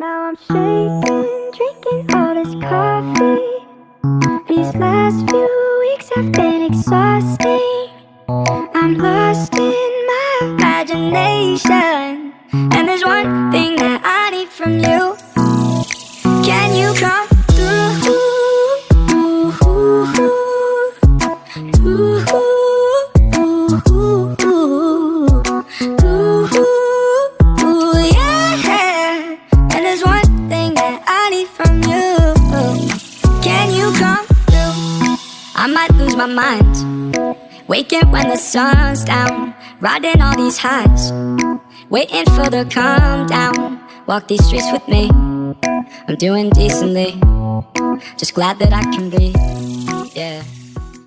Now I'm shaking, drinking all this coffee. These last few weeks have been exhausting. I'm lost in my imagination, and there's one thing that I need from you. Can you come through? Yeah. And there's one thing that I need from you. Can you come through? I might lose my mind, waking when the sun's down, riding all these highs, waiting for the calm down. Walk these streets with me, I'm doing decently, just glad that I can breathe, yeah.